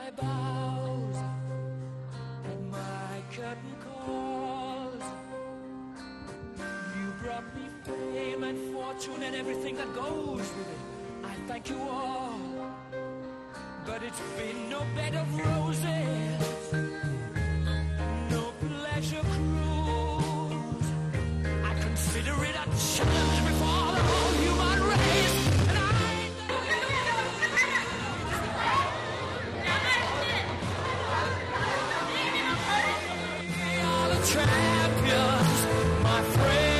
my bows and my curtain calls. You brought me fame and fortune and everything that goes with it. I thank you all, but it's been no bed of roses, no pleasure cruise. I consider it a challenge before the whole human race, and we are the champions, my friends.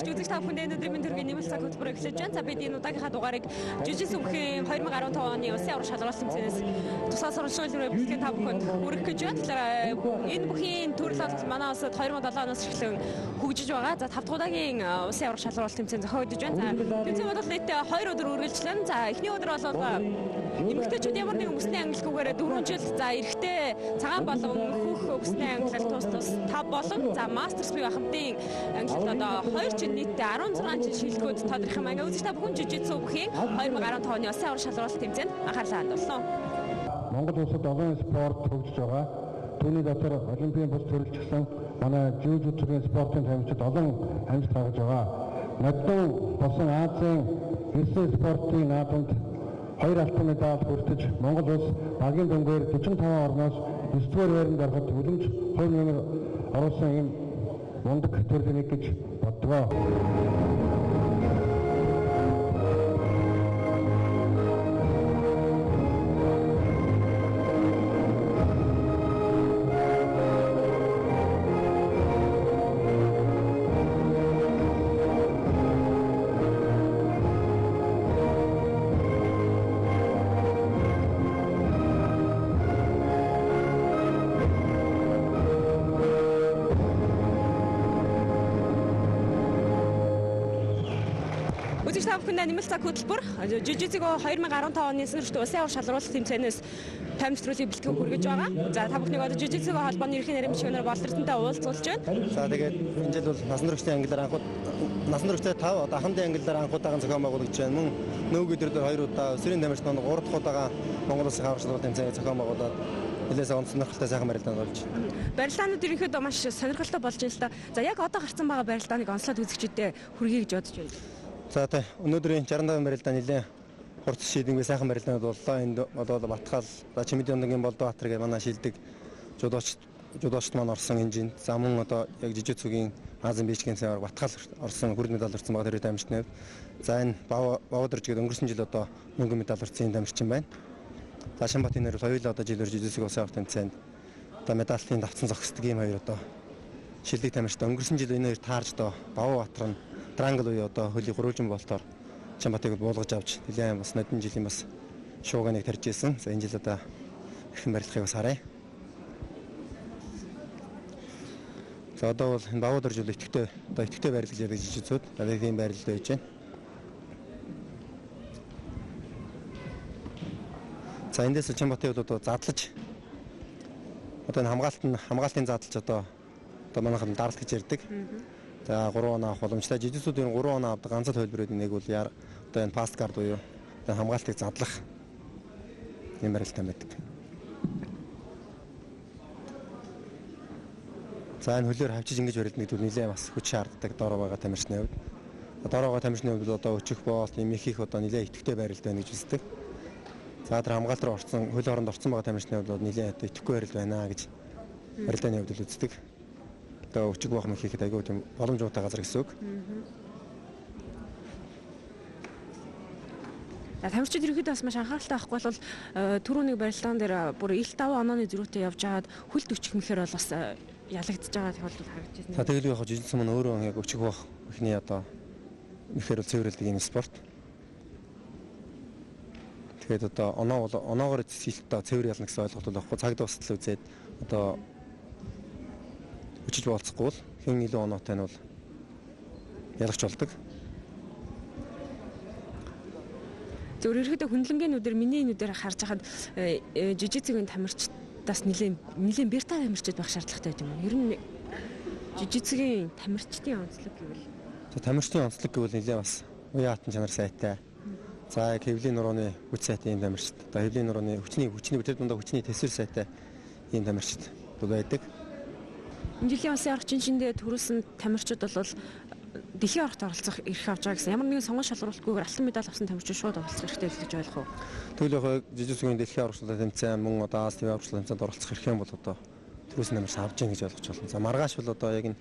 Үзэгч та бүхэнд өнөөдрийн мэнд төргийн нэмэлт цаг хөтөлбөр эхлэж байна. За бид энэ удаагийнхаа дугаарыг жижиг сүмхийн 2015 оны Улсын аврах шалралт тэмцээнээс тусгай сурвалжлагын бэлтгэн та бүхэнд хүргэх гэж байна. Тэгэхээр энэ бүхийн төрөл бол манай улсад 2007 оноос эхлэн хөгжиж байгаа. За 5 дахь удаагийн Улсын аврах шалралт тэмцээн зохиогдож байна. За тэмцээн бол нийт 2 өдөр үргэлжлэн. За эхний өдөр бол эмэгтэйчүүд ямар нэгэн үсний ангилалгүйгээр 4 жил за эрэгтэй цагаан болон хөх үсний ангилал тус 5 болон за мастерс бие хамтын ангилалд одоо 2 жил нийтдээ 16 жил шилжүүлэлт тодорхой маяг үзэж та бүхэн жижигцүү бүхийн 2015 оны Улсын аврах шалралт тэмцээнд анхаарлаа хандуулсан. Монгол улсад олон спорт хөгжиж байгаа. Түүний дотор олимпийн бус төрөлжсөн манай жүжигчдийн спортын тамирчид олон амжилт гаргаж байгаа. Модон болсон Азийн эсрэг спортын наадамд 2 алтан медаль хүртэж Монгол улс багийн дөнгөөр 45 орноос 9-р байранд ороход үлэмж хувь нэмэр оруулсан юм мундаг төрлөнийг гэж боддог. Нэмэлт цаг хөтөлбөр жижигцээгөө 2015 оны сүүлд Улсын аврах шалралт тэмцээнээс тамирчдын бэлтгэн хүргэж байгаа. За та бүхнийг одоо жижигцээгөө холбооны ерхий нарийн бичгүүнээр боловсролтонтой уулзуулж байна. За тэгээд энэ жил бол насан туршийн ангиллаар насан турштай 5 одоо хамтын ангиллаар анх удаага зохион байгуулагдж байна. Мөн нөөгийн өдрөөр 2 удаа өсвөрийн тамирчид 3 дахь удаага Монгол Улсын аврах шалралт тэмцээн зохион байгуулад нэлээсээ сонирхолтой сайхан барилдаанд болж байна. Барилдаанууд ерөнхийдөө маш сонирхолтой болж байна л да. За яг одоо гарсан байгаа барилдааныг онцлоод үзэгчдэд хүргэе гэж бодож байна. За өнөөдрийн 65 барилдаа нэлээ хурц шийдэнгүй сайхан барилдаанд боллоо. Энд одоо Батхал, Чимэдийн Болдбаатар гэх манай шилдэг жудоочд маань орсон инжин. За мөн одоо яг жижигцүгийн Азийн бичгийн цайгаар Батхал орсон хүрд медаль орсон байгаа тэр тамирчид нэв. За энэ Баодорж гэдэг өнгөрсөн жил одоо мөнгөн медаль орсон тамирчин байна. За Шамбатын нэр хоёулаа одоо жилээр жижигцүг Улсын аврах тэмцээнд одоо медальтын давцсан зогсдог юм хоёр одоо шилдэг тамирчид өнгөрсөн жил энэ хоёр таарж одоо Баобатар нь Трангл уу одоо хөлийн гурвалжин болтоор Чамбатыг буулгаж авч нэлээд бас нодон жилийн бас шууганыг тарьж ирсэн. За энэ жил одоо хэрхэн барилахыг бас харъя. За одоо бол энэ Баодорж жил итгэвтэй барилгаж яадаг жижигцүүд одоо ийм барилд байж байна. За эндээс Чамбатын одоо задлаж одоо энэ хамгаалтын задлаж одоо манайхан даралт гэж ярьдаг. За 3 оноо авах боломжтой. Жижигцүүдийн 3 оноо авдаг ганц л хөлбөрүүд нэг бол одоо энэ паст карт буюу хамгаалтыг задлах юм барилтаа байдаг. За энэ хөлөөр хавчиж ингэж барилддаг зүйл нэлээд бас хүч шаарддаг доор байгаа тамирчны хувьд. Доор байгаа тамирчны хувьд одоо өчөх боолт нэмэх их одоо нэлээд идэвхтэй барилд байна гэж үздэг. За тэр хамгаалт руу орсон хөл хооронд орсон байгаа тамирчны хувьд нэлээд идэвхтэй барилд байна гэж барилдааны хувьд үздэг. Одоо өчиг боох мэх хийхэд айгүй тийм боломжтой газар гэсэн үг. Тамирчид ерөөхдөө бас маш анхааралтай авахгүй бол түрүүний барилдаан дээр бүр ил 5 онооны зөрүүтэй явж байгаад хөлт өчгөх мэхээр бол бас ялагдж байгаа тохиолдол харагдаж байна. За тэгэл яг жижигсэн мөн өөрөө яг өчиг боох эхний одоо мэхээр цэвэрлдэг юм спорт. Тэгээд одоо оноогоор эцсэлтэй цэвэр ялна гэсэн ойлголт байхгүй. Цаг дуустал үзээд одоо өчиж болцохгүй бол хэн илүү оноотой нь бол ялгч болдог. Зөв ерөөдөө хүнлэнгэнүүдээр миний энүүдээр харж хахад жижигцгийн тамирчдаас нэлээд бэрта тамирчид байх шаардлагатай байт юм. Ер нь жижигцгийн тамирчдын онцлог гэвэл тамирчдын онцлог гэвэл нэлээд бас уян хатан чанар сайтай. За хэвлийн нурууны хүч сайтай юм тамирчид. Одоо хэвлийн нурууны хүчний тэр дундаа хүчний төсвөр сайтай юм тамирчид байдаг. Энэ жилийн улсын орчин шиндээ төрүүлсэн тамирчид бол дэлхийн орогт оролцох эрх авч байгаа гэсэн ямар нэгэн сонгон шалгуулалтгүйгээр алтан медаль авсан тамирчид шууд оролцох хэрэгтэй гэж ойлгох уу? Тэгвэл яг жижигцгийн дэлхийн орогчлолтой тэмцээн мөн одоо Аз ТV орогчлолтой тэмцээнд оролцох эрх юм бол одоо төрүүлсэн тамирч авч гин гэж ойлгож байна. За маргааш бол одоо яг энэ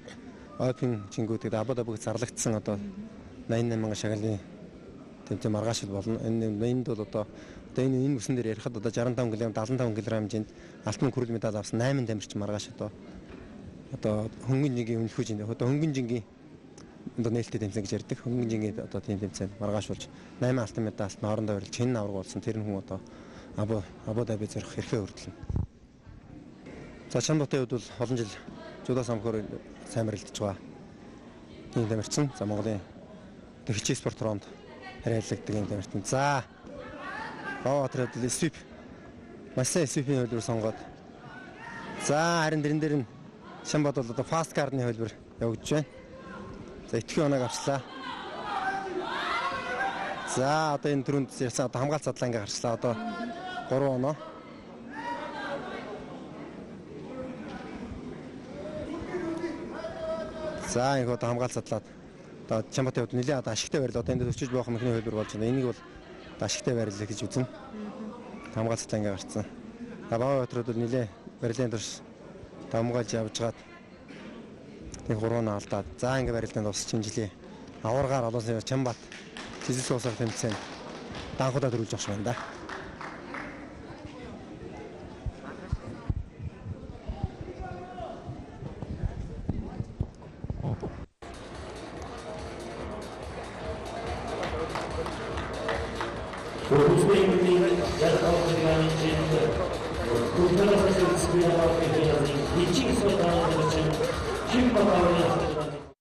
Open жингүүдээр Абу Дабиг зарлагдсан одоо 88,000 шагналын тэмцээн маргааш болно. Энд бол одоо энэ мөсөн дээр ярихад одоо 65 кг 75 кг хэмжээнд алтан хүрэл медаль авсан 8 тамирч маргааш одоо хөнгөн жингийн өмнөхөж энэ одоо хөнгөн жингийн одоо нээлттэй тэмцээн гэж ярьдаг. Хөнгөн жингийн одоо тийм тэмцээнд маргааш болж 8 алтан медальт хоорондоо барилж хэн авраг болсон тэр хүн одоо Абу Даби зорих эрхээ хүртэлнэ. За Чанбатын хувьд бол олон жил жудо самхоор сайн мэрэлдэж байгаа. Тийм тамирчин. За Монголын хичээл спорт роонд харьяалагддаг юм тамирчин. За Баатар хэвэл свип. Масаа свипийн хөлбөр сонгоод. За харин дэрэн дээр нь Чанбат бол одоо фаст кардны хөлбөр явагдаж байна. За итгэн оног авчлаа. За одоо энэ түрүүнд ярьсан одоо хамгаалт задлаа ингээ гарчлаа. Одоо 3 оноо. За энэ одоо хамгаалт задлаад одоо Чанбатын хувьд нэлээд одоо ашигтай барил. Одоо энд өчөж буух мөхний хөлбөр болж байна. Энийг бол ашигтай барилаа гэж үзнэ. Хамгаалт задлаа ингээ гарцсан. Баатарууд бол нэлээд барилын турш хамгаалж явж гаад тэг 3 нь алдаад за ингээ барилдаанд дуусч жилийн аваргаар олон сая Чанбат жижиг усаар тэмцээн данхудаа төрүүлж авах юм да.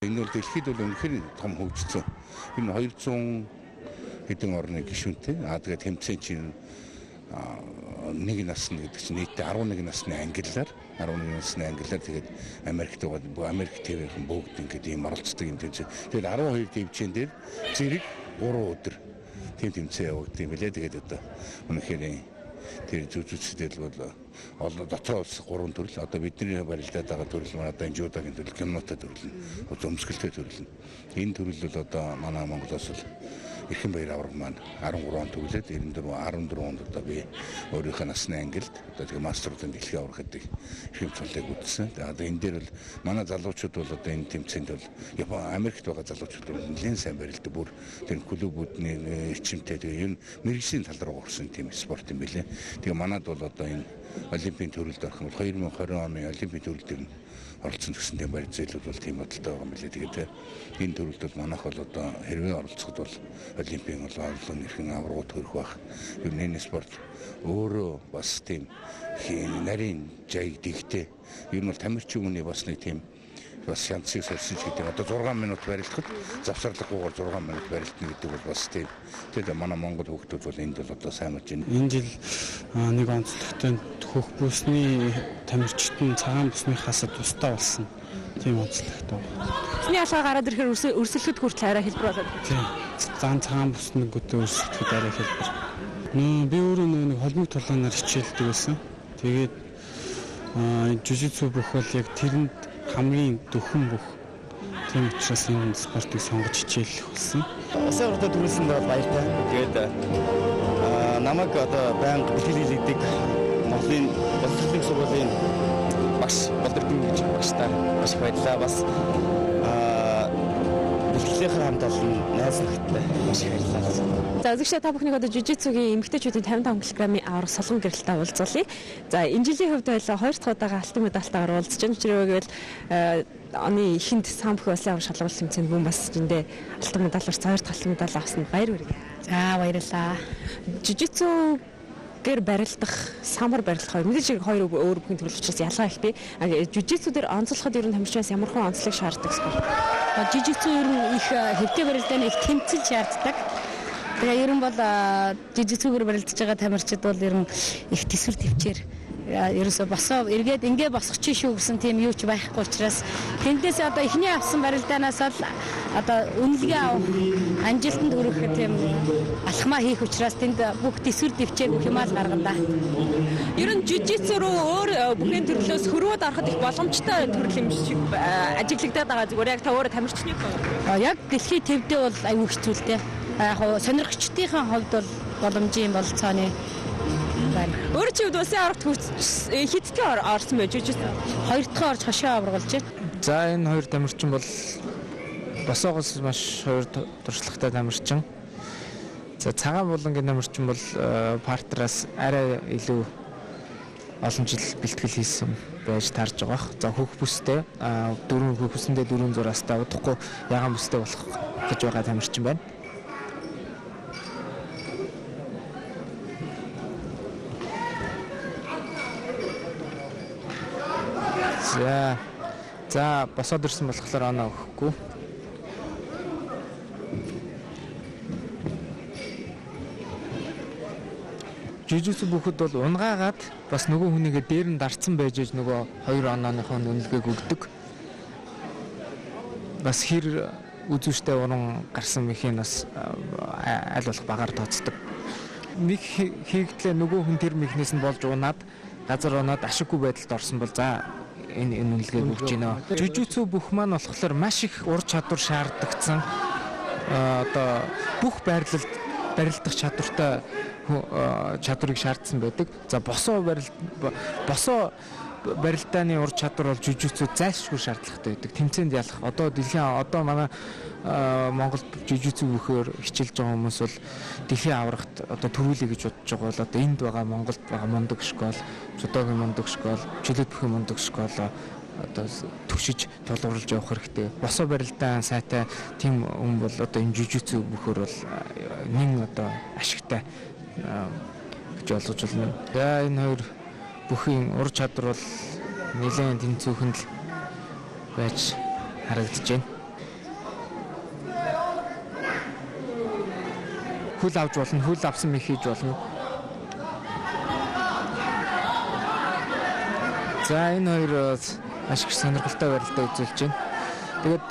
Энэ бол дэлхийд бол үнэхээр том хөгжсөн. Энэ 200 хэдэн орны гишүүнтэй. Тэгээд тэмцээн чинь нэг насны гэдэг чинь нийтдээ 11 насны ангиллаар тэгээд Америкт байгаа Америк ТV-ийн бүгд ингээд ийм оролцдог юм тэмцээн. Тэгээд 12 төвчэн дээр зэрэг 3 өдөр тийм тэмцээн явагдсан юм билээ. Тэгээд одоо үнэхээр тэр зүгцэдэл бол олон дотоод улс 3 төрөл одоо бидний барилдаад байгаа төрөл манай одоо жудагийн төрөл гимнотой төрөл өмсгөлтэй төрөл энэ төрөл бол одоо манай Монголоос л Эрхэм баяр авраг маань 13 он төвлөд 14 онд одоо би өөрийнхөө насны ангилд одоо тэгээ мастеруудын дэлхийн авраг гэдэг эрхэм цолыг үтсэн. Одоо энэ дээр бол манай залуучууд бол одоо энэ тэмцээнд бол Америкт байгаа залуучууд бол нэлээд сайн барилдаг. Бүр тэр клубүүдний эрчимтэй тэгээ энэ мэргэжлийн тал руу орсон тийм спорт юм билээ. Тэгээ манад бол одоо энэ Олимпийн төрөлд орох юм бол 2020 оны Олимпийн төрөлд нь оролцсон гэсэн тийм барь зээлүүд бол тийм бодолтой байгаа юм билээ. Тэгээд энэ төрөлд бол манайх бол одоо хэрвээ оролцоход бол Олимпийн бол олон нэрхэн аврагууд төрөх байх. Ер нь энэ спорт өөрөө бас тийм нарийн жайг дэгтэй. Ер нь бол тамирчин хүний бас нэг тийм бас шансыг сорсож гэдэг. Одоо 6 минут барилдахад завсарлахгүйгээр 6 минут барилдана гэдэг бол бас тийм. Тэгээд манай Монгол хүүхдүүд бол энд бол одоо сайн болж байна. Энэ жил нэг онцлогтой хөх бүсний тамирчид нь цагаан бүснийхаас тусдаа болсон. Тийм онцлогтой байна. Бидний ялгаа гараад ирэхээр өрсөлдөд хүртэл арай хэлбэр болоод. Тийм. Цагаан бүсний гүтээ өрсөлдөд арай хэлбэр. Би өөрөө нэг холбог толгойноор хичээлдэг байсан. Тэгээд жужитсу бүх бол яг тэрэнд хамгийн дөхөн бүх. Тийм учраас энэ спортыг сонгож хичээлэх болсон. Улсын ордод төрүүлсэнд бол баяртай. Тэгээд намайг одоо байнга бэлтгэлэгдэг Монголын боловсролын сургуулийн багш болдордын гэж багштай маш их баярлалаа. Бас бэлтгэлийнхээ хамт олон найз нөхдөд маш их баярлалаа. За үзэгчдээ та бүхнийг одоо жижигцүгийн эмэгтэйчүүдийн 55 кг-ийн аврах солон гэрэлтээ уулзуулъя. За энэ жилийн хувьд бол 2 дахь удаага алтан медальтайгаар уулзж байна. Жиргэвэл оны эхэнд самбх улсын аврах шалгуулалт тэмцээнд бүм бас зэндээ алтан медаль, 2 дахь алтан медаль авсанд баяр хүргэе. За баярлалаа. Жижигцүү гэр барилдах, самар барилдах хоёр мэдээж хоёр өөр бүхэн төрөл учраас ялгаа их бий. Жижигцүү дээр онцлоход ер нь тамирчнаас ямар хэн онцлог шаарддаг вэ? Жижигцүү ер нь их хэвтэй барилдааны их тэмцэл шаарддаг. Тэгээ ер нь бол жижигцүүгээр барилдаж байгаа тамирчид бол ер нь их төсвөр төвчээр ерөөсө босоо эргээд ингээ босгоч шүү гэсэн тийм юу ч байхгүй учраас тэндээс одоо эхний авсан барилдаанаас бол одоо үнэлгээ авах амжилтанд хүрэх тийм алхмаа хийх учраас тэнд бүх төсвөр төвчээр бүх юмаа гаргана. Ер нь жижигцүү рүү өөр бүхэн төрлөөс хөрвөөд ороход их боломжтой төрөл юм шиг ажиглагдаад байгаа зүгээр яг та өөрөө тамирчны хувьд. Яг дэлхийн төвдөө бол аюу хэцүү л дээ. Яг сонирхчдын хувьд бол боломжийн болцооны Өөр чи улсын аврагт хитгэн орсон байж жижигцүү. Хоёр дахь орж хашаа аваргалж байна. За энэ хоёр тамирчин бол босоогоос маш хоёр туршлагатай тамирчин. За цагаан булангийн тамирчин бол партераас арай илүү олон жил бэлтгэл хийсэн байж таарж байгаа. За хөх бүстэй дөрвөн хөх бүсэндээ 400-аас удахгүй ягаан бүстэй болох гэж байгаа тамирчин байна. За босоод ирсэн болохоор оноо өгөхгүй. Жижигцүү бүхэд бол унгаагаад бас нөгөө хүнийгээ дээр нь дарцсан байж нөгөө хоёр онооныхоо үнэлгээг өгдөг. Бас хэр үзүүштэй уран гарсан мэхийн бас аль болох багаар тооцдог. Нэг хийгдлээ нөгөө хүн тэр мэхнээс нь болж унаад газар унаад ашиггүй байдалд орсон бол за энэ үнэлгээг өгч гинэ. Жижигцүү бүх маань болохоор маш их ур чадвар шаардлагдан одоо бүх барилдах чадвартай чадварыг шаардсан байдаг. За босоо барилдааны ур чадвар бол жижигцүү зайлшгүй шаардлагатай байдаг. Тэмцээнд ялах. Одоо манай Монголд жижигцүү бүхээр хичээлж байгаа хүмүүс бол дэлхийн аврагт одоо төрүүлээ гэж бодож байгаа бол одоо энд байгаа Монголд байгаа мундаг школ, Чудогийн мундаг школ, Чөлөөт бүхийн мундаг школ одоо түшиж тулгуурлаж явах хэрэгтэй. Босоо барилдаан сайтай тийм хүн бол одоо энэ жижигцүү бүхээр бол нэг одоо ашигтай гэж ойлгож байна. За энэ хоёр бүхийн ур чадвар бол нэлээд тэнцүүхэнд л байж харагдаж байна. Хөл авч болно, хөл авсан мэх хийж болно. За энэ хоёр маш их сонирхолтой барилдаа үзүүлж байна. Тэгээд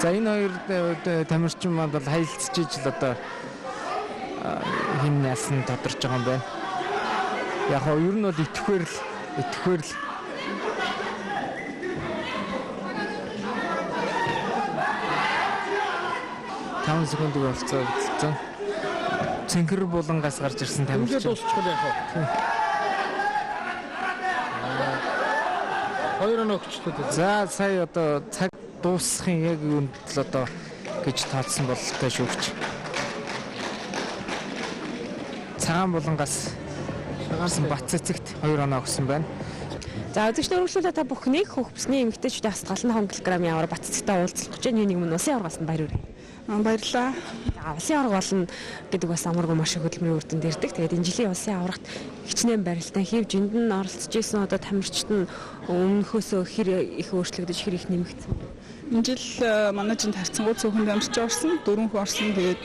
За энэ хоёр тамирчин маань бол хаялцж ижил одоо хин яасан тодорч байгаа юм байна. Яг нь ер нь бол итгэхвэр л 5 секундыг болцоо үзсэн. Цэнхэр булангаас гарч ирсэн тамирчин. Ингээд дуусчихвал яах вэ? Хоёр оноо өгчлөө. За сая одоо цаг дуусахын яг үүнд л одоо гэж таалсан бололтой шүүгч. Цагаан булангаас гарсан бат цэцэгт 2 оноо өгсөн байна. За үзэгчдийн өргөжлүүлээ та бүхнийг хөх бүсний эмэгтэйчүүдийн хасгалан 2 кг яваар бат цэцэгтэй уулзлах гэж нэг юм улсын аврагаас нь баяр хүргэе. Баярлалаа. Улсын авраг болно гэдэг бас амаргүй маш их хөдөлмөрийн үр дүнд ирдэг. Тэгээд энэ жилийн улсын аврагт хичнээн барилдаан хийвж энд нь оролцож исэн одоо тамирчид нь өмнөхөөсөө хэр их өөрчлөгдөж хэр их нэмэгдсэн. Энэ жил манайчинд харьцангуй цөөхөн тамирч орсон, 4 хүн орсон. Тэгээд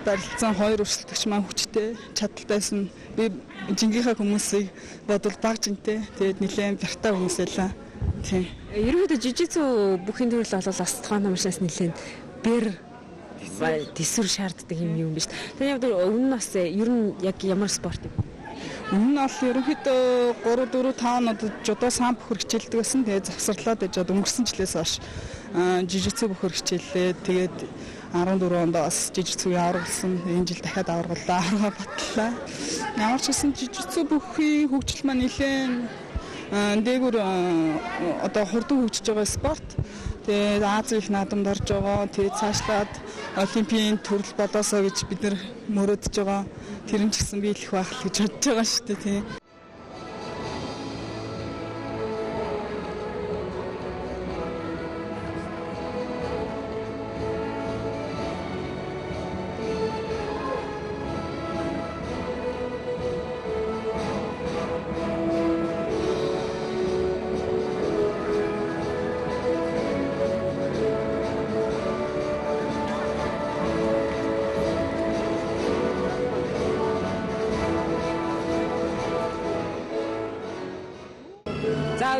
барилцсан 2 өрсөлдөгч маань хүчтэй, чадалтайсэн. Би жингийнхаа хүмүүсийг бодвол баг жинтэй. Тэгээд нэлээд бяртаа хүмүүс байлаа. Тийм. Ерөнхийдөө жижигцүү бүхийн төрөл бол бас тухайн тамирчнаас нэлээд бэр төсвөр шаарддаг юм биш. Таны хувьд өмнө нь бас ер нь яг ямар спорт юм? Өмнө нь бол ерөнхийдөө 3 4 5 нод жудо сан бөхөр хичээлдэг байсан. Тэгээд завсарлаад байж өнгөрсөн жилээс хойш жижигцүү бөхөр хичээллээ. Тэгээд 14 онд бас жижигцүүгийн аваргалсан. Энэ жил дахиад аваргаллаа. Аварга батлаа. Ямар ч гэсэн жижигцүү бүхийн хөгжил маань нэлээд дээгүүр одоо хурдан хөгжиж байгаа спорт. Тэгээд Азийн их наадамд орж байгаа. Тэгээд цаашлаад олимпийн төрөл болоосоо гэж бид нэр мөрөөдөж байгаа. Тэр нь ч гэсэн биелэх байх л гэж бодож байгаа шүү дээ тийм.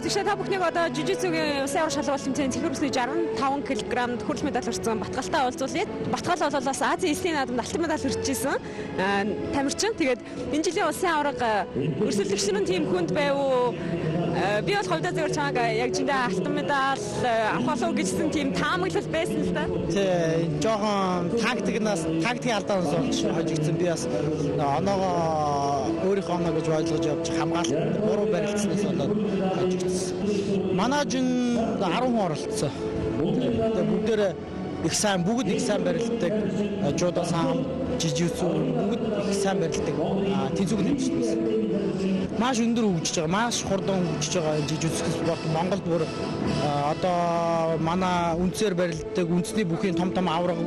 Тэгшээ та бүхнийг одоо жижигцүүгийн усан аврах шалгуулт тэмцээний цэхүүрсний 65 кг хүрэл медаль хүртсэн Батгалтай уулзуулъя. Батгал бол бас Азийн эслийн наадамд алтан медаль хүртчихсэн тамирчин. Тэгээд энэ жилийн усан авраг өрсөлдөгчнөрийн тим хүнд байв уу? Би бол хувьдаа зөвөр чамайг яг жиндээ алтан медаль авах болов гэжсэн тим таамаглал байсан л да. Тий, жоохон тактикийн алдаанаас болж хожигдсан. Би бас оноогоо өөрийнхөө оноо гэж ойлгож явж хамгаалалт буруу барилдснаас болоод хожигдсан. Манажин 10 хүн оролцсон. Тэгээд бүгдээрээ бүгд их сайн барилддаг. Жудо сан, жижигцүү бүгд их сайн барилддаг. Тэнцвэг нэмсэн. Маш өндөр хөгжиж байгаа, маш хурдан хөгжиж байгаа жижигцүү спорт Монголд бүр одоо манай үндсээр барилддаг, үндэсний бүхийн том авраг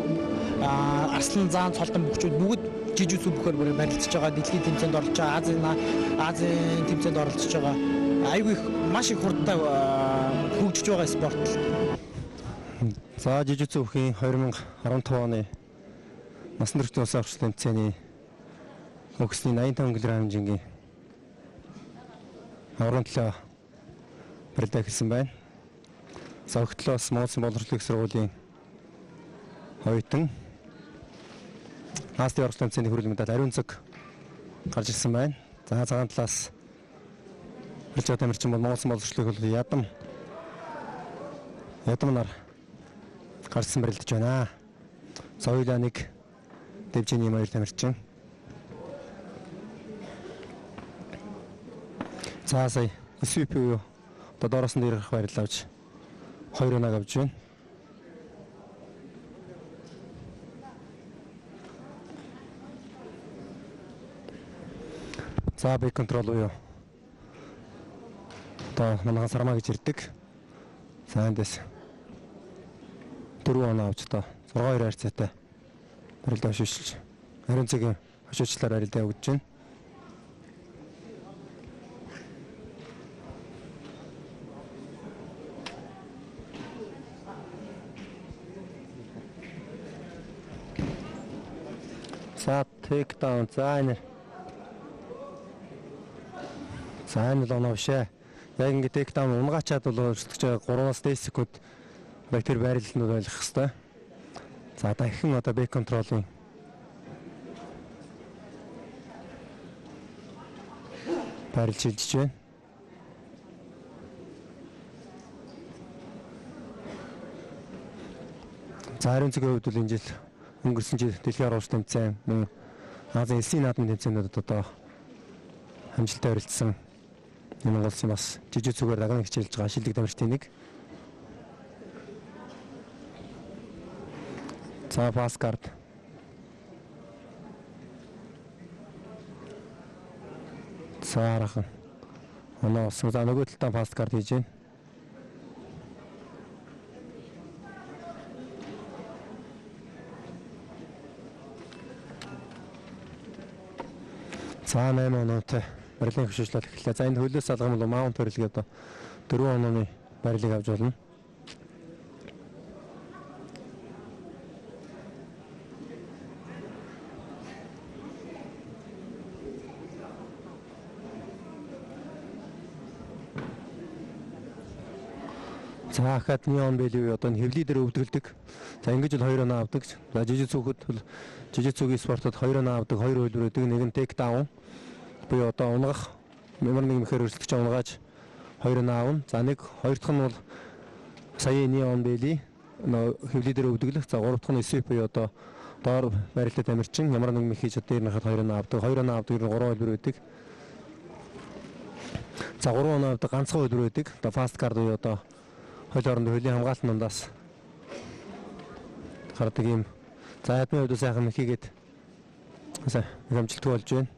арслан заан цолтон бүхчүүд бүгд жижигцүү бүхээр бүр барилдаж байгаа. Дэлхийн тэмцээнд оролцож байгаа, Азийн тэмцээнд оролцож байгаа. Айгүй маш их хурдтай хөгжиж байгаа спорт. За жижигцүү бүхийн 2015 оны насан туршийн усан аврагч тэмцээний өгсний 85 кг хэмжээний аврагын төлөө барилдаа хэлсэн байна. За өгтлөөс Монголын боловсролын сургуулийн оюутан Азийн аврагч тэмцээний хүрэл медаль ариун цаг гарч ирсэн байна. За цагаан талаас барилж байгаа тамирчин бол Монголын боловсролын сургуулийн ядам нар гарсан барилдаж байна. Соёлаа нэг дэвжээний 2 тамирчин. За сая SVP юу одоо доороос нь ирэх байрлал авч 2 оног авч байна. За бэк контрол уу. Одоо манай сармаа гэж ирдэг. За эндээс 4 оноо авч одоо 6-2 харьцаатай барилдаа шилжиж ариун цагийн хошуучлаар барилдаа өгч байна. За take down за энэ оноо бишээ. Яг ингэ take down унгаачаад бол өрсөлдөж байгаа 3-аас 10 секунд бактери байрлалнууд ойлгох хэрэгтэй. За дахин одоо бэк контролын байрлал шилжиж байна. За ариун цагийн хувьд бол энэ жил өнгөрсөн жил дэлхийн аврагч тэмцээн мөн Азийн эсийн наадмын тэмцээнүүдэд одоо хамжилттай оролцсон Монгол улсын бас жижигцүүгээр даган хичээлж байгаа шилдэг тамирчдын нэг. За паскарт. Саарахан. Оноо за нөгөө талдаа паскарт хийж байна. За 8 оноотой барилгын хөшөөжлөл эхэллээ. За энэ хөлөөс салгам бол маунт барилгыг одоо 4 онооны барилгыг авч болно. За акадми он бэлээ одоо хэвлий дээр өвдгөлдөг. За ингэж бол 2 оноо авдаг. За жижигцүүгийн спортод 2 оноо авдаг, 2 хөлбөрөдөг, нэг нь тек даун. Буюу одоо унгах ямар нэг мэхээр өрсөлдөж унгааж 2 оноо аавна. За нэг хоёр дахь нь бол саяны он бэлээ хэвлий дээр өвдөглөх. За гурав дахь нь SVP буюу одоо доор барилтад тамирчин ямар нэг мэх хийж одоо дээр нь хахад 2 оноо авдаг, 2 оноо авдаг, 3 хөлбөр байдаг. За 3 оноо авдаг, ганцхан хөлбөр байдаг. Одоо фаст кард буюу одоо хөл оронд хөлийн хамгаалалтын дундаас гардаг юм За ядмын хувьд сайхан мэхийгээд амжилттай болж байна.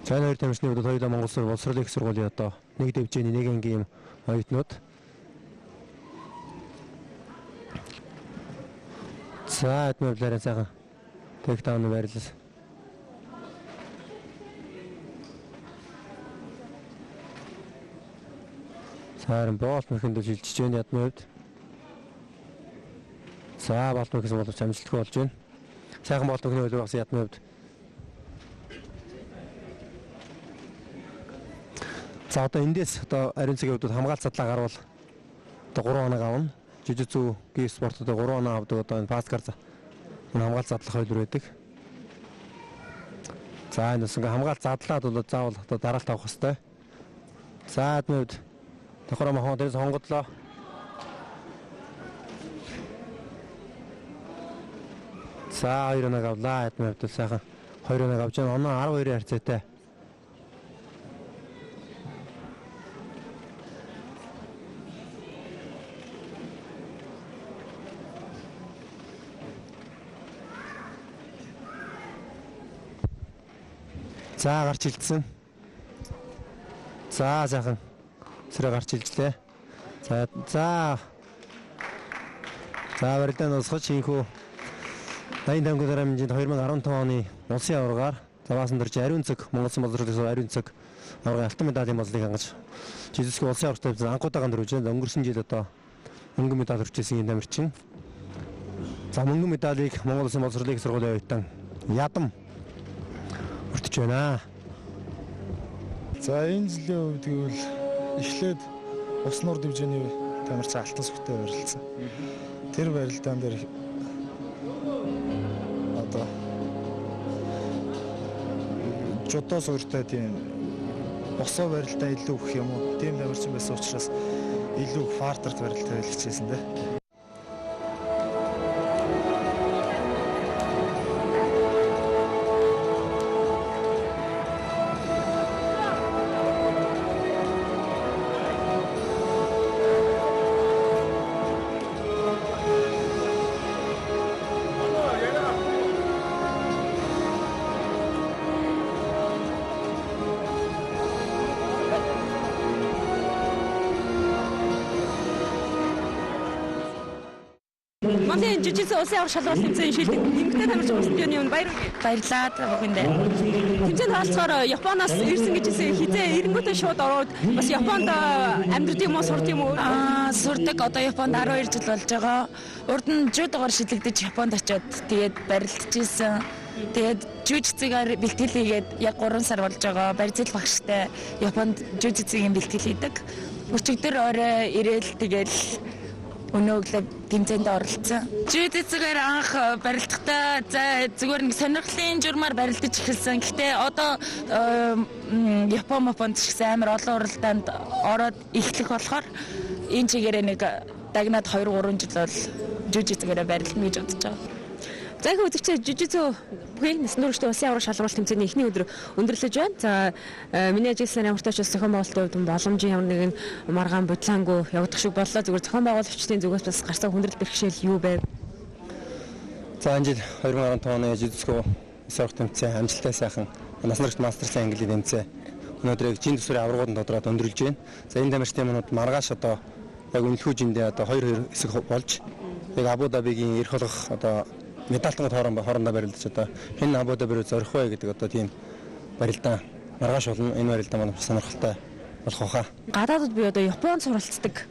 Цаана хоёр тамирчны хувьд хоёулаа Монгол Улсын боловсролын их сургуулийн одоо нэг дэвжээний нэг ангийн оюутнууд. За ядмын хувьд сайхан тейктаун байрлал. Харин боолт мөхийн шилжиж байна ядмын хувьд. За боолт мөхөөс боловч амжилттай болж байна. Сайхан боолт мөхний хувьд бас ядмын хувьд. За одоо эндээс одоо ариун цагийн хувьд хамгаалт задлаа гарвал одоо 3 оног авна. Жижигцүү ГИФ спортод 3 оноо авдаг одоо энэ паскар хамгаалт задлах хөлбөр байдаг. За энэ бас хамгаалт задлаад бол заавал одоо дараалт авах хэрэгтэй. За ядмын хувьд давхар махон дээрс хонгодлоо. За 2 оног авлаа ядмын хувьд сайхан 2 оног авч байгаа. Оноо 12-ийн харьцаатай. За гарч илжсэн. За сайхан сэрэ гарч илжлээ. За барилдаан нусгаж инхүү 85 граммжинд 2015 оны улсын аваргаар заваасан дөрж ариун цаг Монгол Улсын боловсролын ариун цаг аваргын алтан медалийн бодлыг хангаж жижигхэн улсын аваргатай тавьсан анхудагаан дөрвж байна. Өнгөрсөн жил одоо мөнгөн медаль хүрчээсэн энэ тамирчин. За мөнгөн медалийг Монгол Улсын боловсролын их сургуулийн оюутан Ядам хүртэж байна. За энэ жилийн үед гэвэл эхлээд ус нуур дивизионы тамирчин алтан сүхтэй барилдсан. Тэр барилдаан дээр одоо жодо суурьтай тийм босоо барилдаан илүү өгөх юм уу? Тийм тамирчин байсан учраас илүү фартерт барилдаа хэлчихсэн дээ. Монголын жижигхэн улсын аврах шалралт тэмцээн шилдэг эмэгтэй тамирчин улсын төвийн өмнө баярлалаа бүгэндээ. Тэмцээнд оролцохоор Японоос ирсэн гэж хэлсэн хизээ эренгүүтээ шууд ороод бас Японд амьдрал юм уу сурд юм уу? Сурдаг одоо Японд 12 жил болж байгаа. Урд нь жудогоор шилэгдэж Японд очиод тэгээд барилдажсэн. Тэгээд жүжигцээр бэлтгэл хийгээд яг 3 сар болж байгаа. Барилзал багштай Японд жүжигцийн бэлтгэл хийдэг. Өчигдөр орой ирээл тэгээд өнөөглөө тэмцээнд оролцсон. Жүжигцээр анх барилдахдаа зүгээр нэг сонирхлын журмаар барилдаж эхэлсэн. Гэхдээ одоо Японд ч гэсэн амар олон уралдаанд ороод эхлэх болохоор энэ чигээрээ нэг дагнаад 2-3 жил бол жүжигцээр барилдана гэж бодож байгаа. За их үзэгчид жижигцүү бүхэл насны хүрээчтэй улсын аврах шалралт тэмцээний эхний өдөр өндөрлөж байна. За миний ажилласан ямартаач зохион байгуулалтын хувьд боломжийн ямар нэгэн маргаан бодлоонгүй явагдах шиг боллоо. Зүгээр зохион байгуулагчдын зүгээс бас гарсан хүндрэл бэрхшээл юу байв? За энэ жил 2015 оны жижигцүү аврах тэмцээн амжилттай сайхан нас нарт мастерсан английн тэмцээн өнөөдөр жин төсвөрийн аваргууд дотроод өндөрлөж байна. За энэ тамирчдын манууд маргааш одоо яг үнэлэхүй жиндээ одоо 2 хэсэг болж яг Абу Дабигийн эрх олгох одоо медальтангууд хоорондоо барилдаж одоо хэн Абу Дабирыг зорих вэ гэдэг одоо тийм барилдаан маргааш болно. Энэ барилдаан маань сонирхолтой болох байхаа. Гадаадд би одоо Японд суралцдаг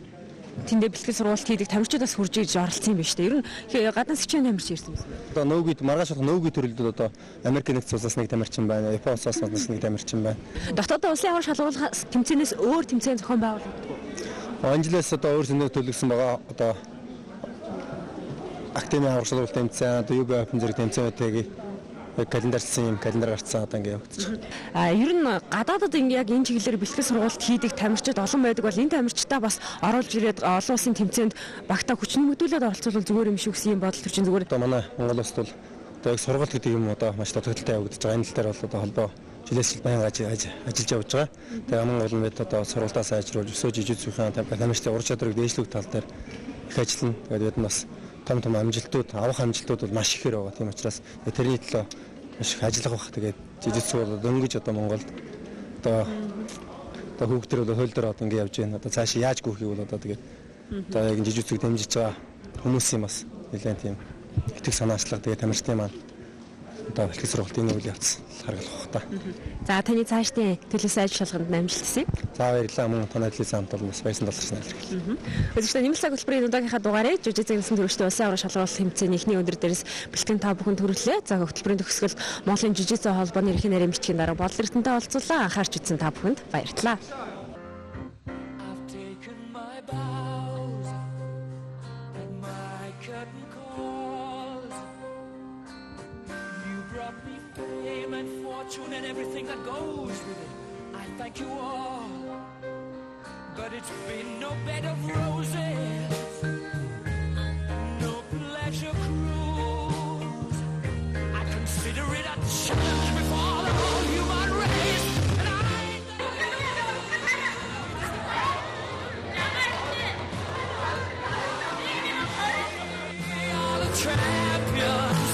тэндээ бэлтгэл сургалт хийдэг тамирчдаас хурж иж оролцсон юм байна шүү дээ. Ер нь гаднаас хичээн тамирч ирсэн юм байна. Одоо нөөгид маргааш болох нөөгийн төрөлдөд одоо Америк нэгдсэн улсаас нэг тамирчин байна. Японы улсаас нэг тамирчин байна. Дотоод улсын аврах шалгуулах тэмцээнээс өөр тэмцээн зохион байгуулагдав. Анжилээс одоо өөр зөндөө төлөвлөсөн байгаа. Одоо Академийн аврах шалралт тэмцээн одоо UB Open зэрэг тэмцээнүүдийг календарьсан юм календар гарцсан одоо ингэ явагдаж байна. Ер нь гадаадад ингэ яг энэ чиглэлээр бэлтгэл сургалт хийдэг тамирчид олон байдаг бол энэ тамирчдаа бас оруулж ирээд олон улсын тэмцээнд багтаа хүчнэмэгдүүлээд оролцвол зүгээр юм шиг гэсэн юм бодол төрчин зүгээр. Одоо манай Монгол улсад бол одоо яг сургалт гэдэг юм одоо маш тодорхойлолтой явагдаж байгаа. Энэ тал дээр бол одоо холбоо жилээс жил байнга ажиллаж явж байгаа. Тэгээ аман гол нь бид одоо сургалтаа сайжруулж өсөө жижигцүүхийн тамирчдын ур чадварыг дээшлэх тал дээр их ажиллана. Тэгээд бид бас том амжилтууд, авах амжилтууд бол маш ихээр байгаа. Тийм учраас тэрний төлөө маш их ажиллах бах. Тэгээд жижигцүү бол дөнгөж одоо Монголд одоо хүүхдэр бол хууль дээр одоо ингэ явж байна. Одоо цаашаа яаж гүйхийг бол одоо тэгээд одоо яг жижигцүүг дэмжиж байгаа хүмүүсийн бас нэлээд тийм итгэх санаачлага тэгээд тамирчдын маань одоо их сургалтын үйл явц харгалах та. За таны цаашдын төлөөс ажил шалганд амжилт хүсье. За баярлалаа. Мөн танай төлөөс хамт бол бас баярсан талархсан илэрхийлье. Үзэгчдээ нэмэлт цаг хөтөлбөрийн удаагийнхаа дугаарыг жүжигчдийн төрөгчдийн улсын аврал шалгаруулах хэмжээний эхний өндөр дээрээс бэлтгэн та бүхэн төрүүлээ. За хөтөлбөрийн төгсгөл Монголын жижигчдийн холбооны эрхийн нарийн бичгийн дараа бодол эрдэнтэй олцуулаа. Анхаарч үзсэн та бүхэнд баярлалаа. And everything that goes with it, I thank you all. But it's been no bed of roses, no pleasure cruise. I consider it a challenge before the whole human race. And we are the champions.